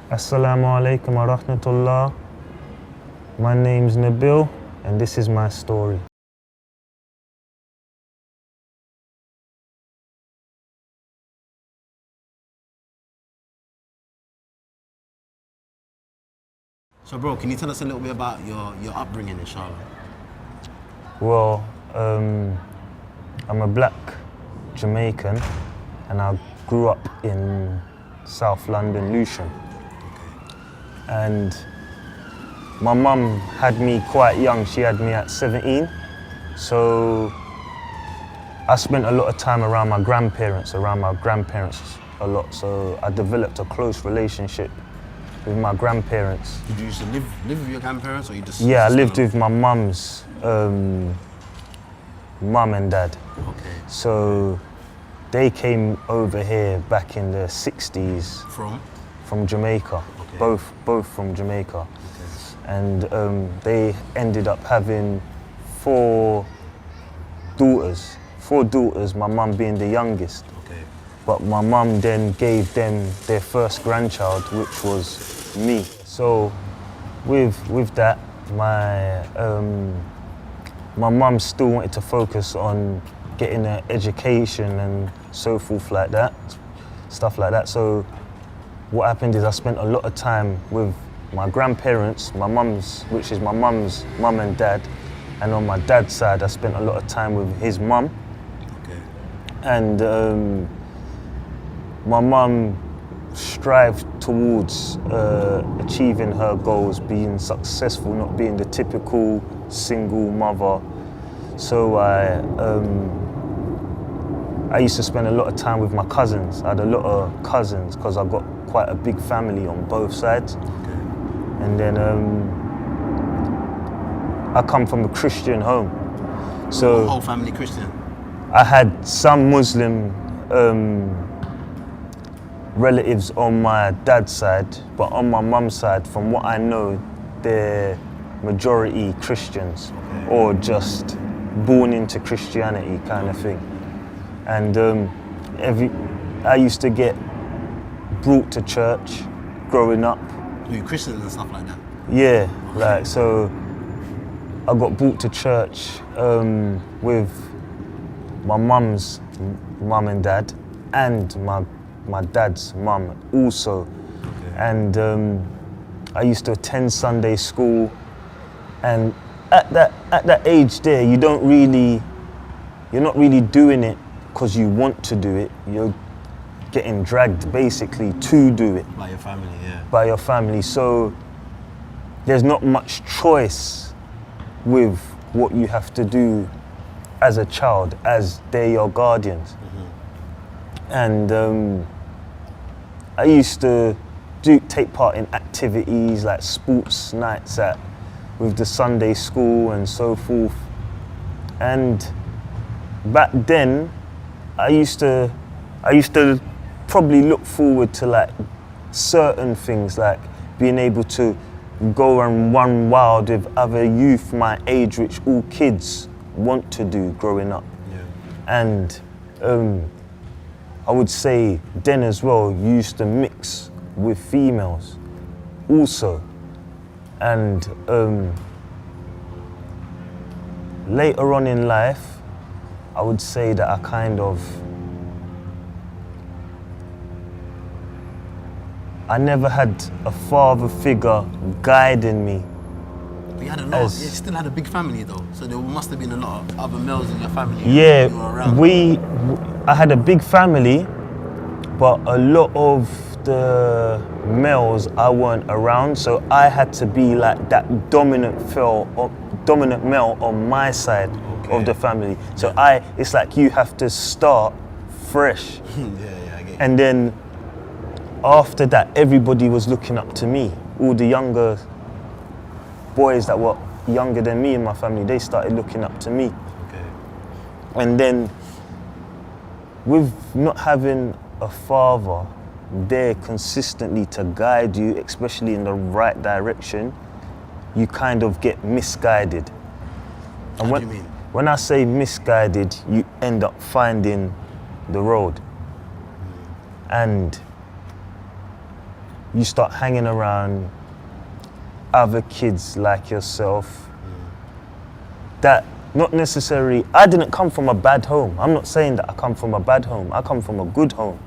Assalamu alaikum wa rahmatullah. My name's Nabil and this is my story. So bro, can you tell us a little bit about your upbringing, inshallah? Well, I'm a black Jamaican and I grew up in South London, Lewisham. And my mum had me quite young, she had me at 17. So I spent a lot of time around my grandparents a lot. So I developed a close relationship with my grandparents. Did you used to live with your grandparents, or you just? Yeah, I lived with my mum's mum and dad. Okay. So they came over here back in the 60s. From Jamaica. Okay. Both from Jamaica. Okay. And they ended up having four daughters, my mum being the youngest. Okay. But my mum then gave them their first grandchild, which was me. So with that, my mum still wanted to focus on getting an education and so forth like that, stuff like that. So what happened is I spent a lot of time with my grandparents, which is my mum's mum and dad, and on my dad's side I spent a lot of time with his mum. Okay. And my mum strived towards achieving her goals, being successful, not being the typical single mother. So I used to spend a lot of time with my cousins. I had a lot of cousins because I got quite a big family on both sides. Okay. And then I come from a Christian home. So Your whole family Christian? I had some Muslim relatives on my dad's side, but on my mum's side, from what I know, they're majority Christians, or just born into Christianity kind of thing. And I used to get brought to church growing up. Were you Christians and stuff like that? Yeah, like, so I got brought to church with my mum's mum and dad, and my dad's mum also. Okay. And I used to attend Sunday school, and at that age there, you're not really doing it because you want to do it. You're getting dragged basically to do it. By your family, yeah. By your family. So there's not much choice with what you have to do as a child, as they're your guardians. Mm-hmm. And I used to take part in activities like sports nights with the Sunday school and so forth. And back then, I used to probably look forward to like certain things, like being able to go and run wild with other youth my age, which all kids want to do growing up. Yeah. And I would say then as well, you used to mix with females also. And later on in life, I would say that I never had a father figure guiding me. But you had a lot. You still had a big family though, so there must have been a lot of other males in your family. Yeah, who were around. I had a big family, but a lot of the males I weren't around, so I had to be like that dominant male on my side of the family. So it's like you have to start fresh. Yeah, I get it. And then after that, everybody was looking up to me. All the younger boys that were younger than me in my family, they started looking up to me. Okay. And then with not having a father there consistently to guide you, especially in the right direction, you kind of get misguided. And What do you mean? When I say misguided, you end up finding the road. And you start hanging around other kids like yourself that not necessarily, I didn't come from a bad home. I'm not saying that I come from a bad home. I come from a good home.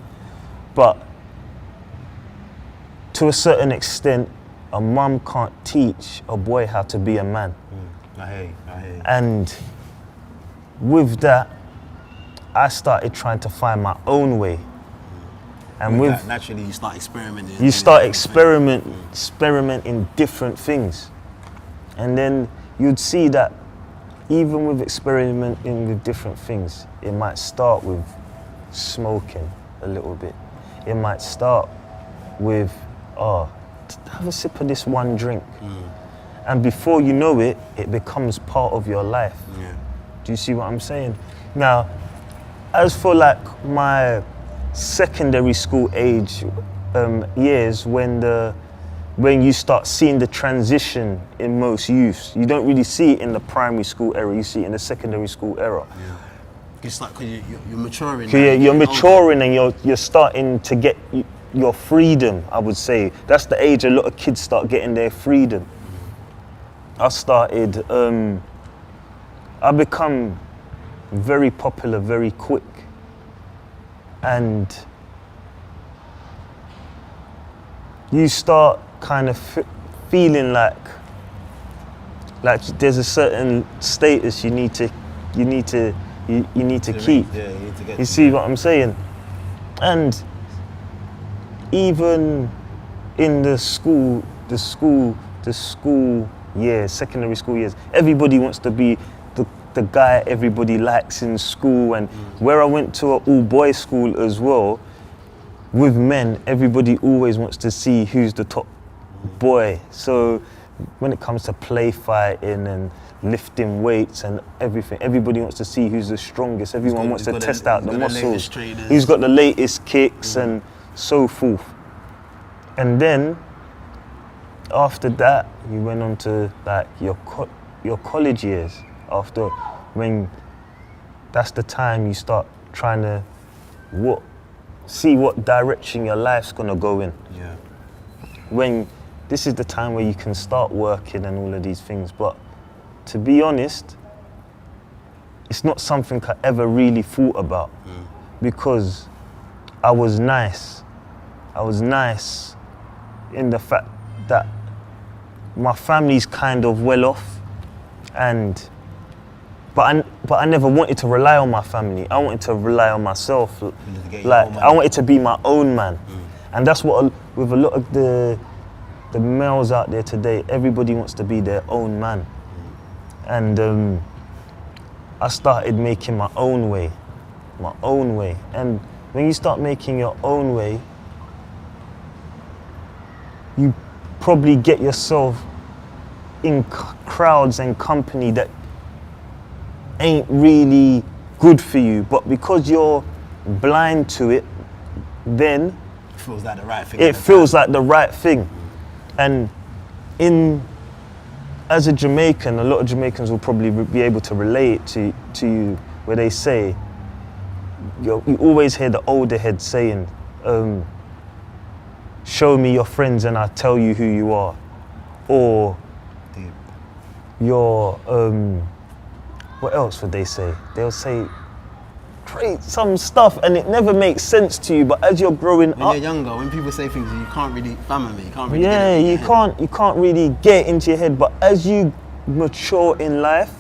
But to a certain extent, a mum can't teach a boy how to be a man. I hear you. And with that, I started trying to find my own way. And with that, naturally, you start experimenting. You start experimenting different things. And then you'd see that even with experimenting with different things, it might start with smoking a little bit. It might start with, have a sip of this one drink. And before you know it, it becomes part of your life. Yeah. Do you see what I'm saying? Now, as for like my secondary school age years, when you start seeing the transition in most youths, you don't really see it in the primary school era. You see it in the secondary school era. Yeah. It's like you're maturing. You're maturing and you're starting to get your freedom. I would say that's the age a lot of kids start getting their freedom. I become very popular very quick. And you start kind of feeling like there's a certain status you need to keep. Yeah, you need to get. You see what I'm saying? And even in the school years, secondary school years, everybody wants to be the guy everybody likes in school. And where I went to an all-boys school as well, with men, everybody always wants to see who's the top boy. So when it comes to play fighting and lifting weights and everything, everybody wants to see who's the strongest. Everyone wants to test out the muscles, who's got the latest kicks and so forth. And then after that, you went on to like your college years. After, when that's the time you start trying to see what direction your life's gonna go in. Yeah. When this is the time where you can start working and all of these things. But to be honest, it's not something I ever really thought about because I was nice. I was nice in the fact that my family's kind of well off, but I never wanted to rely on my family. I wanted to rely on myself. Like I wanted to be my own man, and that's what with a lot of the males out there today, everybody wants to be their own man, and I started making my own way. And when you start making your own way, you probably get yourself in crowds and company that ain't really good for you, but because you're blind to it, then it feels like the right thing. It feels like the right thing. And as a Jamaican, a lot of Jamaicans will probably be able to relate to you, where they say, you always hear the older heads saying, show me your friends and I'll tell you who you are. Or your, what else would they say? They'll say some stuff and it never makes sense to you, but as you're growing up... When you're younger, when people say things, you can't really, you can't really yeah, get it you can't really get into your head, but as you mature in life,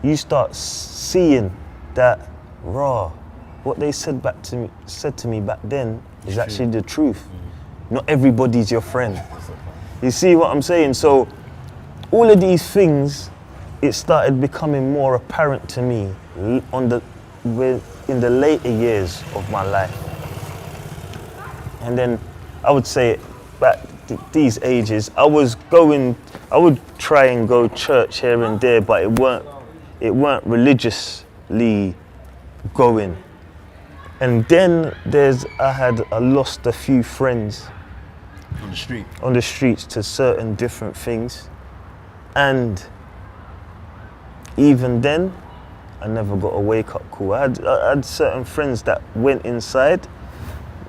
you start seeing that, what they said to me back then is actually the truth. Not everybody's your friend. You see what I'm saying? So all of these things, it started becoming more apparent to me in the later years of my life. And then I would say back these ages, I would try and go church here and there, but it weren't religiously going. And then I lost a few friends on the streets to certain different things. And even then, I never got a wake-up call. I had certain friends that went inside,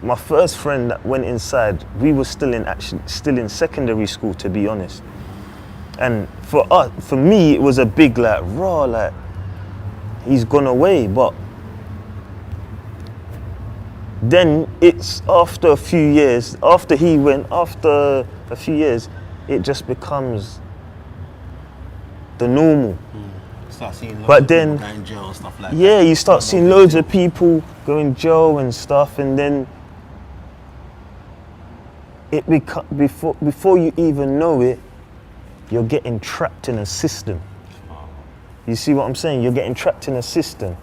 my first friend that went inside, we were still in secondary school, to be honest. And for me, it was a big like raw, like he's gone away. But then it's after a few years, after he went, after a few years, it just becomes the normal. Start seeing loads But of then, people go in jail and stuff like that. yeah, you start seeing loads of people go in jail and stuff, and then it before you even know it, you're getting trapped in a system. You see what I'm saying? You're getting trapped in a system.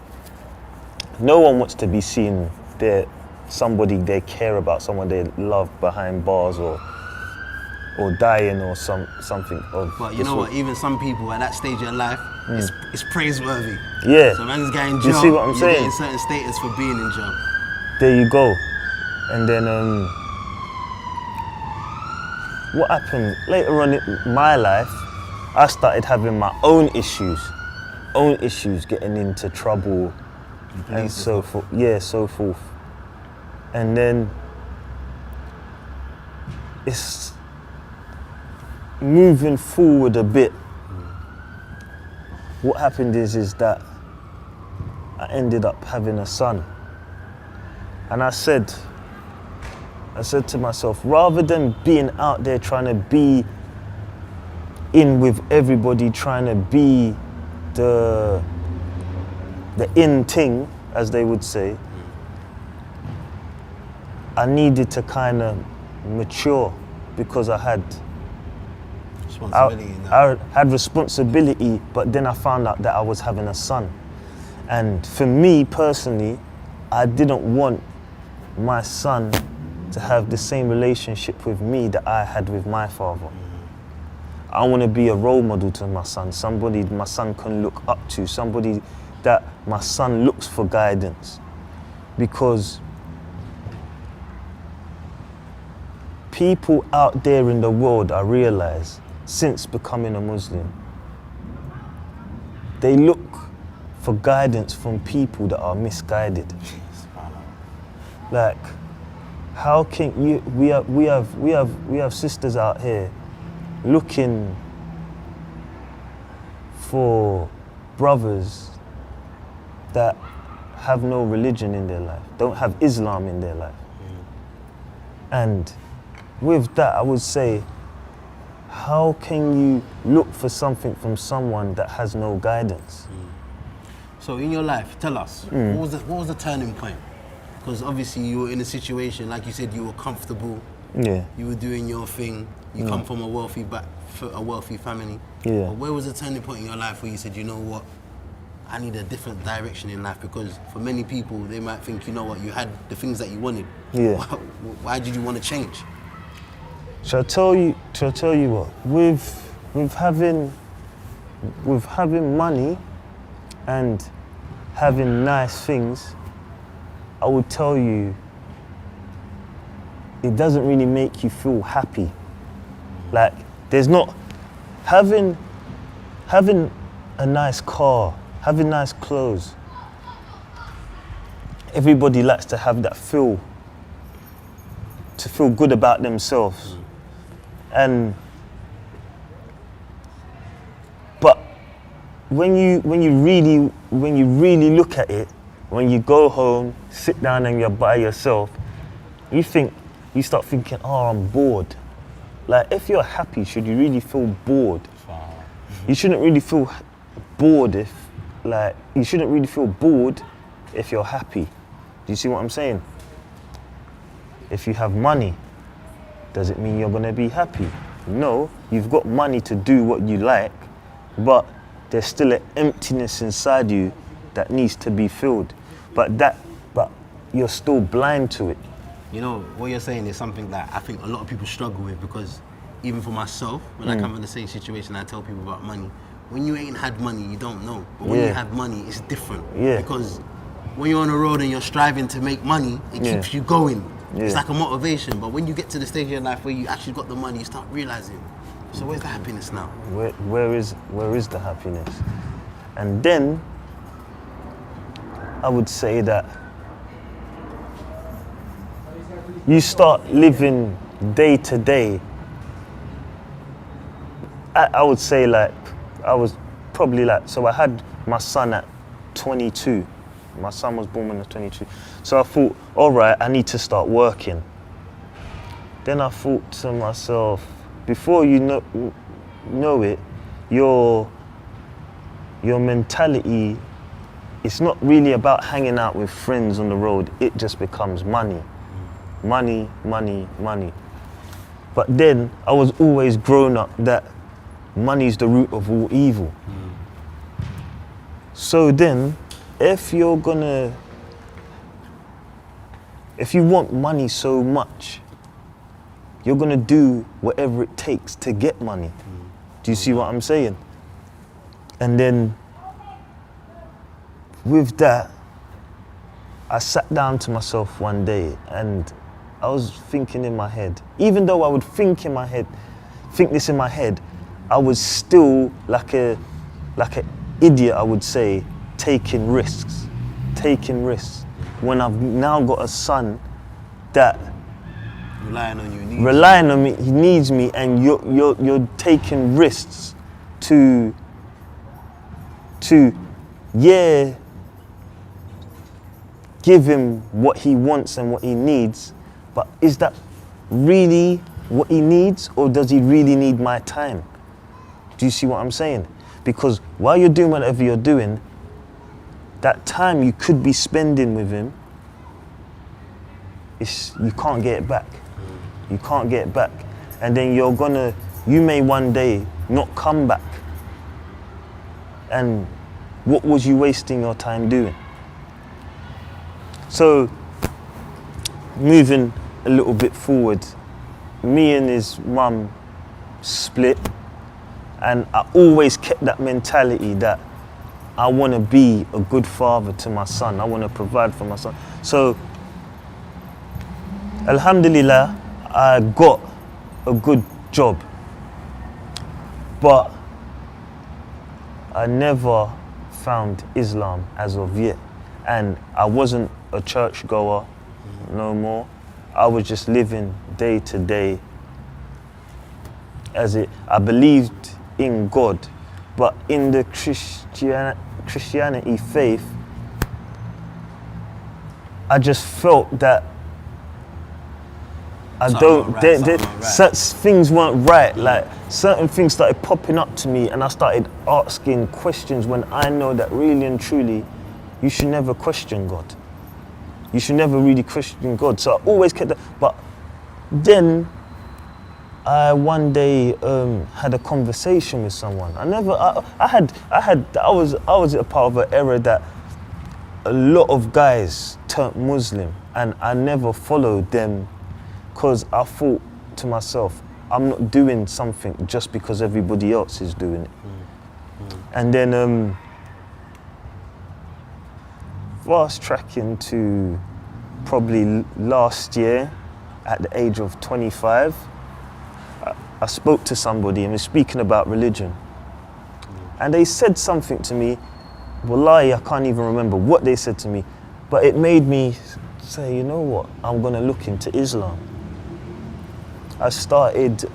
No one wants to be seen somebody they care about, someone they love behind bars or dying or something of. But you know what? Even some people at that stage of life, it's praiseworthy. Yeah. So man's getting in jail. You see what I'm you're saying? getting certain status for being in jail. There you go. And then what happened later on in my life, I started having my own issues, getting into trouble and so forth. Yeah, so forth. And then it's moving forward a bit. What happened is that I ended up having a son. And I said to myself, rather than being out there trying to be in with everybody, trying to be the in thing, as they would say, I needed to kind of mature because I had responsibility, but then I found out that I was having a son. And for me personally, I didn't want my son to have the same relationship with me that I had with my father. I want to be a role model to my son, somebody my son can look up to, somebody that my son looks for guidance. Because people out there in the world, I realize, since becoming a Muslim, they look for guidance from people that are misguided. Like, how can you? We have sisters out here looking for brothers that have no religion in their life, don't have Islam in their life. And with that, I would say, how can you look for something from someone that has no guidance? So in your life, tell us, what was the turning point? Because obviously you were in a situation, like you said, you were comfortable. Yeah. You were doing your thing. You come from a wealthy family. Yeah. But where was the turning point in your life where you said, you know what, I need a different direction in life? Because for many people, they might think, you know what, you had the things that you wanted. Yeah. Why did you want to change? Shall I tell you what? With having money and having nice things, I would tell you, it doesn't really make you feel happy. Like, there's not having a nice car, having nice clothes. Everybody likes to have that feel good about themselves. But when you really look at it, when you go home, sit down and you're by yourself, you start thinking, oh, I'm bored. Like, if you're happy, should you really feel bored? You shouldn't really feel bored if you're happy. Do you see what I'm saying? If you have money, does it mean you're gonna be happy? No, you've got money to do what you like, but there's still an emptiness inside you that needs to be filled. But you're still blind to it. You know, what you're saying is something that I think a lot of people struggle with, because even for myself, when I come from the same situation, I tell people about money. When you ain't had money, you don't know. But when you have money, it's different. Yeah. Because when you're on the road and you're striving to make money, it keeps you going. Yeah. It's like a motivation. But when you get to the stage of your life where you actually got the money, you start realizing, so where's the happiness now? Where is the happiness? And then I would say that you start living day to day. I would say like, I was probably like, so I had my son at 22. My son was born when I was 22. So I thought, all right, I need to start working. Then I thought to myself, before you know it, your mentality, it's not really about hanging out with friends on the road. It just becomes money. Money, money, money. But then I was always grown up that money is the root of all evil. So then, if you want money so much, you're gonna do whatever it takes to get money. Do you see what I'm saying? And then with that, I sat down to myself one day and I was thinking in my head, even though I would think this in my head, I was still like an idiot, I would say, taking risks. When I've now got a son that Relying on me, he needs me, and you're taking risks to give him what he wants and what he needs, but is that really what he needs, or does he really need my time? Do you see what I'm saying? Because while you're doing whatever you're doing, that time you could be spending with him, you can't get it back. You can't get it back. And then you may one day not come back. And what was you wasting your time doing? So, moving a little bit forward, me and his mum split, and I always kept that mentality that I want to be a good father to my son. I want to provide for my son. So, alhamdulillah, I got a good job, but I never found Islam as of yet. And I wasn't a church goer no more. I was just living day to day I believed in God, but in the Christianity faith, I just felt that things weren't right. Like certain things started popping up to me, and I started asking questions when I know that really and truly, you should never question God. You should never really question God. So I always kept that. But then I one day had a conversation with someone. I was a part of an era that a lot of guys turned Muslim, and I never followed them because I thought to myself, I'm not doing something just because everybody else is doing it. And then fast tracking to probably last year at the age of 25, I spoke to somebody and was speaking about religion. And they said something to me, wallahi, I can't even remember what they said to me, but it made me say, you know what, I'm gonna look into Islam. I started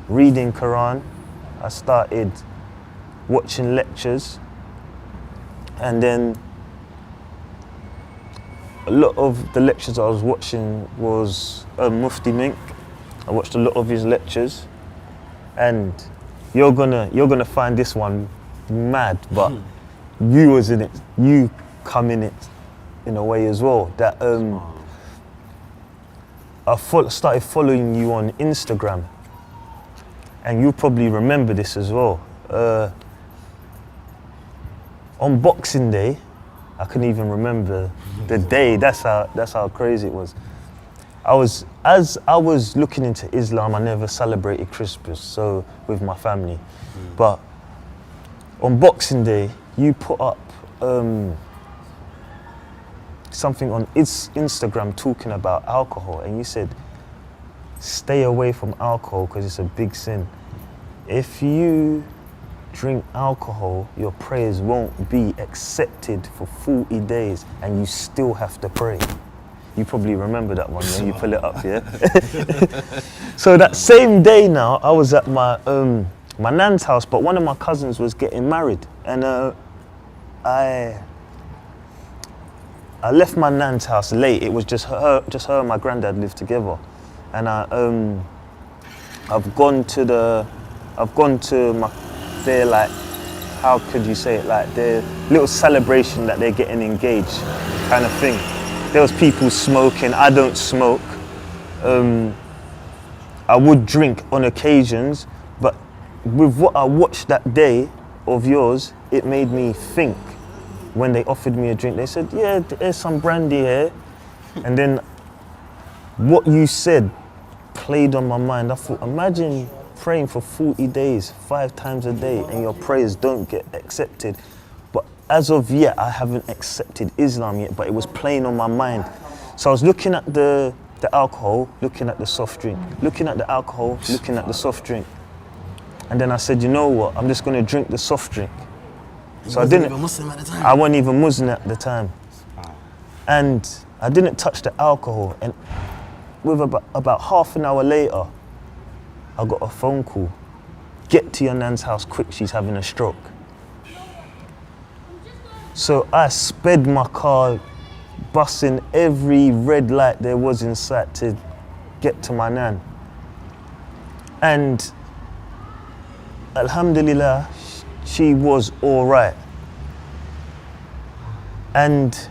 reading Qur'an, I started watching lectures, and then a lot of the lectures I was watching was Mufti Mink. I watched a lot of his lectures, and you're gonna find this one mad, but you come in it in a way as well. That I started following you on Instagram, and you probably remember this as well. On Boxing Day, I couldn't even remember the day. That's how crazy it was. As I was looking into Islam, I never celebrated Christmas, so with my family. But on Boxing Day, you put up something on Instagram talking about alcohol, and you said, stay away from alcohol because it's a big sin. If you drink alcohol, your prayers won't be accepted for 40 days and you still have to pray. You probably remember that one when you pull it up, yeah? So that same day now, I was at my nan's house, but one of my cousins was getting married. And I left my nan's house late. It was just her and my granddad lived together. And I've gone to their, like, how could you say it, like their little celebration that they're getting engaged kind of thing. There was people smoking. I don't smoke. I would drink on occasions, but with what I watched that day of yours, it made me think. When they offered me a drink, they said, yeah, there's some brandy here. And then what you said played on my mind. I thought, imagine praying for 40 days, 5 times a day, and your prayers don't get accepted. But as of yet, I haven't accepted Islam yet, but it was playing on my mind. So I was looking at the alcohol, looking at the soft drink, looking at the alcohol, looking at the soft drink. And then I said, you know what, I'm just gonna drink the soft drink. So I didn't. Even Muslim at the time. I wasn't even Muslim at the time, and I didn't touch the alcohol. And with about half an hour later, I got a phone call. Get to your nan's house quick, she's having a stroke. So I sped my car, busting every red light there was in sight to get to my nan. And alhamdulillah, she was all right. And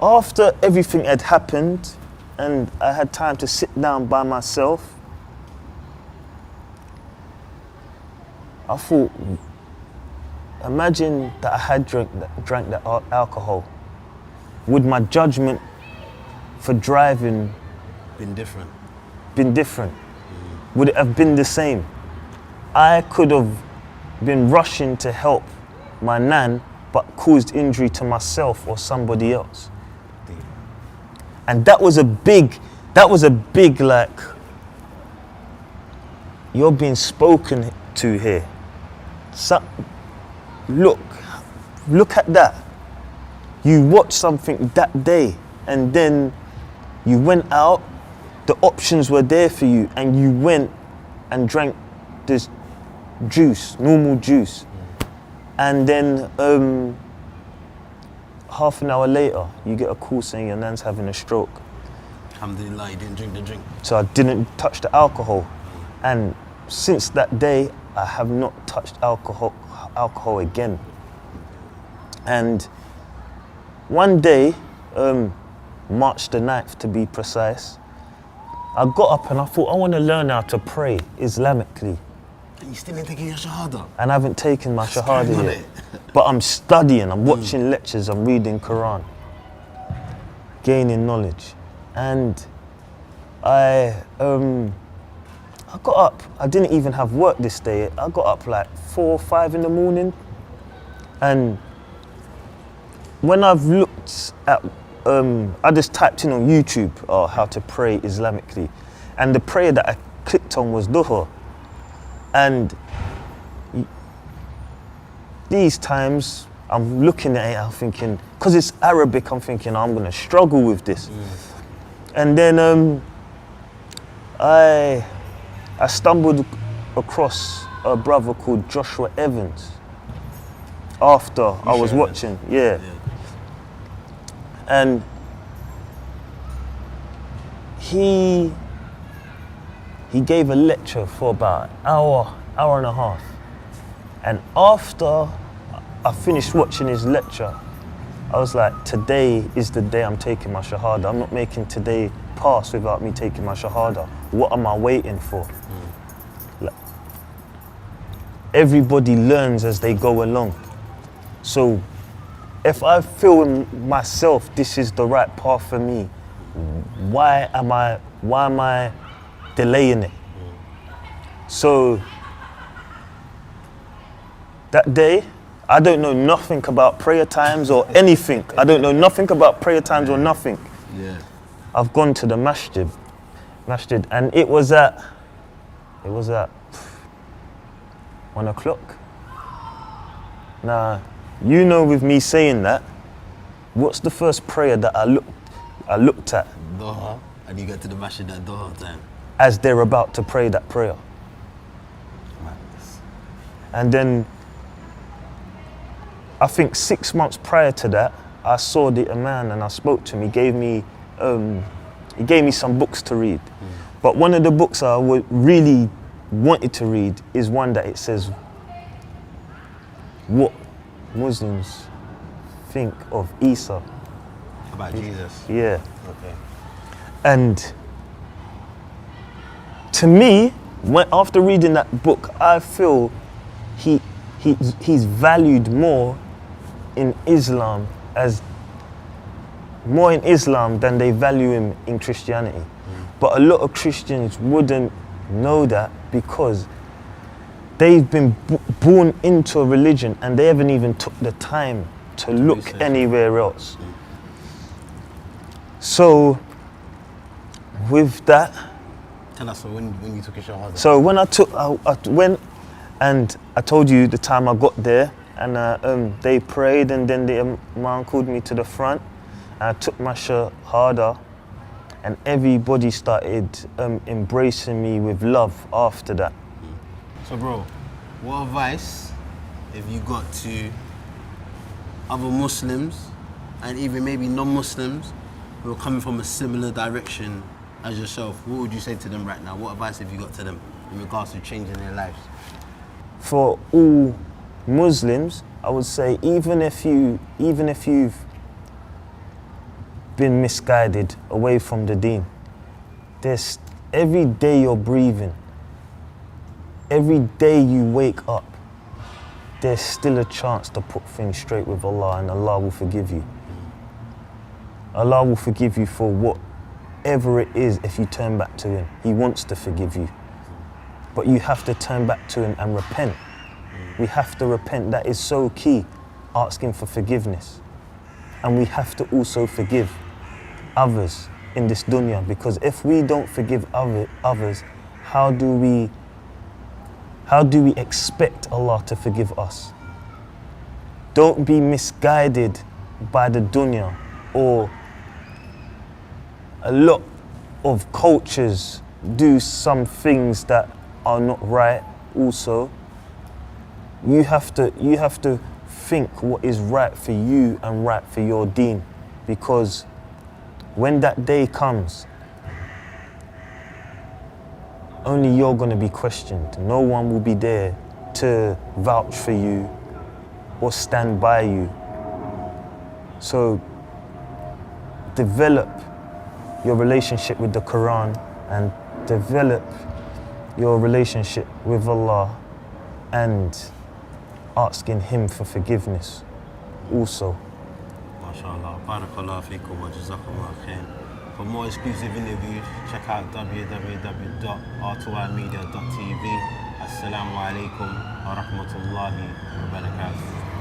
after everything had happened and I had time to sit down by myself, I thought, imagine that I had drank that alcohol. Would my judgment for driving Been different. been different? Would it have been the same? I could have been rushing to help my nan, but caused injury to myself or somebody else. And that was a big like, you're being spoken to here. So, look at that. You watched something that day and then you went out, the options were there for you and you went and drank this juice, normal juice. And then half an hour later, you get a call saying your nan's having a stroke. Alhamdulillah, you didn't drink the drink. So I didn't touch the alcohol. And since that day, I have not touched alcohol again. And one day, March the 9th to be precise, I got up and I thought, I want to learn how to pray Islamically. And you still ain't taking your shahada? And I haven't taken my shahada on yet. it. But I'm studying, I'm watching lectures, I'm reading Qur'an, gaining knowledge. And I got up, I didn't even have work this day. I got up like 4 or 5 in the morning. And when I've looked at, I just typed in on YouTube how to pray Islamically. And the prayer that I clicked on was Duhur. And these times, I'm looking at it, I'm thinking, because it's Arabic, I'm thinking, I'm going to struggle with this. And then I stumbled across a brother called Joshua Evans after I was watching, yeah. And he gave a lecture for about an hour and a half. And after I finished watching his lecture, I was like, today is the day I'm taking my shahada. I'm not making today pass without me taking my shahada. What am I waiting for? Like, everybody learns as they go along. So if I feel in myself this is the right path for me, why am I delaying it? So that day, I don't know nothing about prayer times or anything. I don't know nothing about prayer times or nothing. Yeah. I've gone to the masjid, and it was at 1 o'clock. Now, you know, with me saying that, what's the first prayer that I looked? I looked at Doha, and you get to the masjid at Doha time. as they're about to pray that prayer. Madness. And then I think 6 months prior to that, I saw the Imam and I spoke to him. He gave me some books to read. But one of the books I really wanted to read is one that it says what Muslims think of Isa. About Jesus. Yeah. Okay. And to me, after reading that book, I feel he's valued more in Islam than they value him in Christianity. But a lot of Christians wouldn't know that because they've been born into a religion and they haven't even took the time to look anywhere else. So with that, Tell us when you took your shahada. so when I went and I told you the time I got there, and they prayed, and then the Imam called me to the front, and I took my shahada, and everybody started embracing me with love after that. So bro, what advice have you got to other Muslims and even maybe non-Muslims who are coming from a similar direction as yourself? What would you say to them right now? What advice have you got to them in regards to changing their lives? For all Muslims, I would say even if you've been misguided away from the deen, there's every day you're breathing, every day you wake up, there's still a chance to put things straight with Allah, and Allah will forgive you. Allah will forgive you for whatever it is if you turn back to Him. He wants to forgive you. But you have to turn back to Him and repent. We have to repent. That is so key, asking for forgiveness. And we have to also forgive others in this dunya, because if we don't forgive others, how do we expect Allah to forgive us? Don't be misguided by the dunya, or a lot of cultures do some things that are not right also. You have to think what is right for you and right for your deen, because when that day comes, only you're going to be questioned. No one will be there to vouch for you or stand by you. So develop your relationship with the Qur'an and develop your relationship with Allah, and asking Him for forgiveness also. MashaAllah. Barakallah feekum wa jazakumullah khair. For more exclusive interviews, check out www.r2imedia.tv. Assalamu alaikum wa rahmatullahi wa barakatuh.